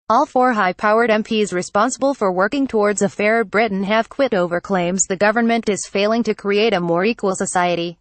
All four high-powered MPs responsible for working towards a fairer Britain have quit over claims the government is failing to create a more equal society.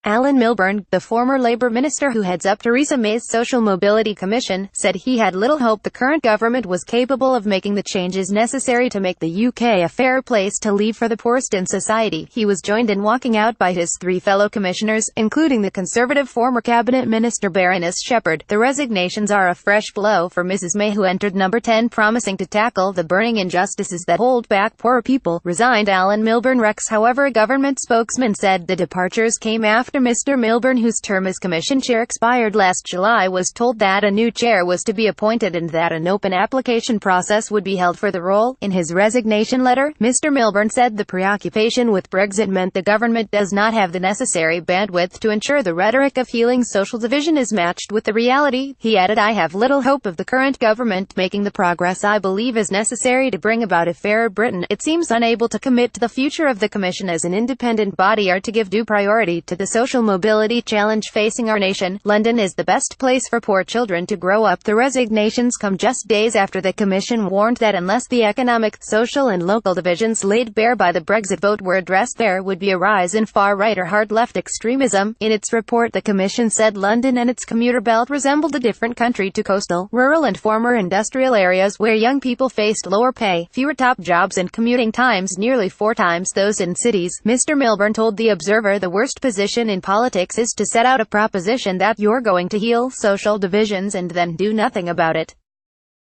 Alan Milburn, the former Labour minister who heads up Theresa May's Social Mobility Commission, said he had little hope the current government was capable of making the changes necessary to make the UK a fair place to live for the poorest in society. He was joined in walking out by his three fellow commissioners, including the Conservative former Cabinet Minister Baroness Shepherd. The resignations are a fresh blow for Mrs May, who entered number 10 promising to tackle the burning injustices that hold back poorer people. Resigned Alan Milburn Rex. However, a government spokesman said the departures came after Mr. Milburn, whose term as commission chair expired last July, was told that a new chair was to be appointed and that an open application process would be held for the role. In his resignation letter, Mr. Milburn said the preoccupation with Brexit meant the government does not have the necessary bandwidth to ensure the rhetoric of healing social division is matched with the reality. He added, "I have little hope of the current government making the progress I believe is necessary to bring about a fairer Britain. It seems unable to commit to the future of the Commission as an independent body or to give due priority to the social mobility challenge facing our nation. London is the best place for poor children to grow up." The resignations come just days after the Commission warned that unless the economic, social and local divisions laid bare by the Brexit vote were addressed, there would be a rise in far-right or hard-left extremism. In its report, the Commission said London and its commuter belt resembled a different country to coastal, rural and former industrial areas where young people faced lower pay, fewer top jobs and commuting times nearly 4 times those in cities. Mr. Milburn told The Observer the worst position in politics is to set out a proposition that you're going to heal social divisions and then do nothing about it.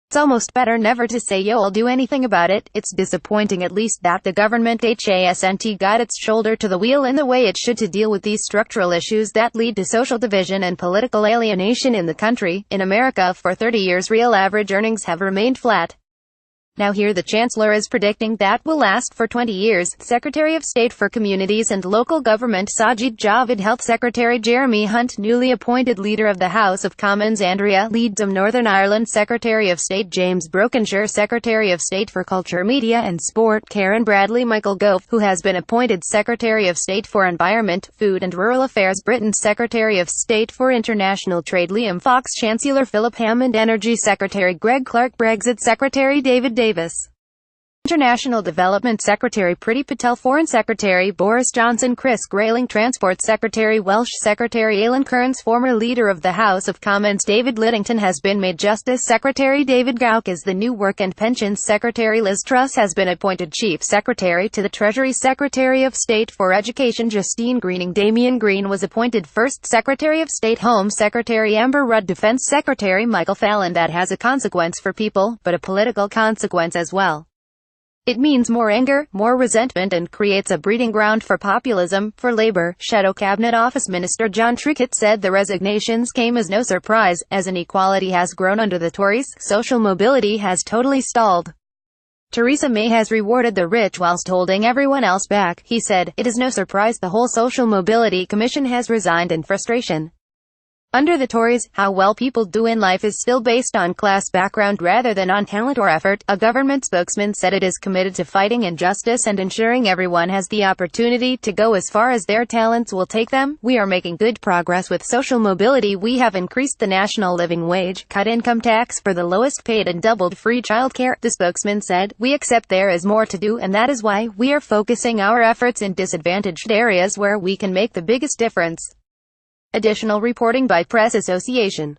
It's almost better never to say you'll do anything about it. It's disappointing at least that the government hasn't got its shoulder to the wheel in the way it should to deal with these structural issues that lead to social division and political alienation in the country. In America, for 30 years real average earnings have remained flat. Now here the Chancellor is predicting that will last for 20 years. Secretary of State for Communities and Local Government Sajid Javid, Health Secretary Jeremy Hunt, newly appointed Leader of the House of Commons Andrea Leadsom, Northern Ireland Secretary of State James Brokenshire, Secretary of State for Culture, Media and Sport Karen Bradley, Michael Gove, who has been appointed Secretary of State for Environment, Food and Rural Affairs, Britain's Secretary of State for International Trade Liam Fox, Chancellor Philip Hammond, Energy Secretary Greg Clark, Brexit Secretary David Davis, International Development Secretary Priti Patel, Foreign Secretary Boris Johnson, Chris Grayling, Transport Secretary Welsh Secretary Alan Kearns, former Leader of the House of Commons David Lidington has been made Justice Secretary David Gauke is the new Work and Pensions Secretary. Liz Truss has been appointed Chief Secretary to the Treasury. Secretary of State for Education Justine Greening, Damian Green was appointed First Secretary of State. Home Secretary Amber Rudd, Defense Secretary Michael Fallon. That has a consequence for people, but a political consequence as well. It means more anger, more resentment and creates a breeding ground for populism. For Labour, Shadow Cabinet Office Minister John Trickett said the resignations came as no surprise, as inequality has grown under the Tories. Social mobility has totally stalled. Theresa May has rewarded the rich whilst holding everyone else back, he said. It is no surprise the whole Social Mobility Commission has resigned in frustration. Under the Tories, how well people do in life is still based on class background rather than on talent or effort. A government spokesman said it is committed to fighting injustice and ensuring everyone has the opportunity to go as far as their talents will take them. We are making good progress with social mobility. We have increased the national living wage, cut income tax for the lowest paid and doubled free childcare, the spokesman said. We accept there is more to do and that is why we are focusing our efforts in disadvantaged areas where we can make the biggest difference. Additional reporting by Press Association.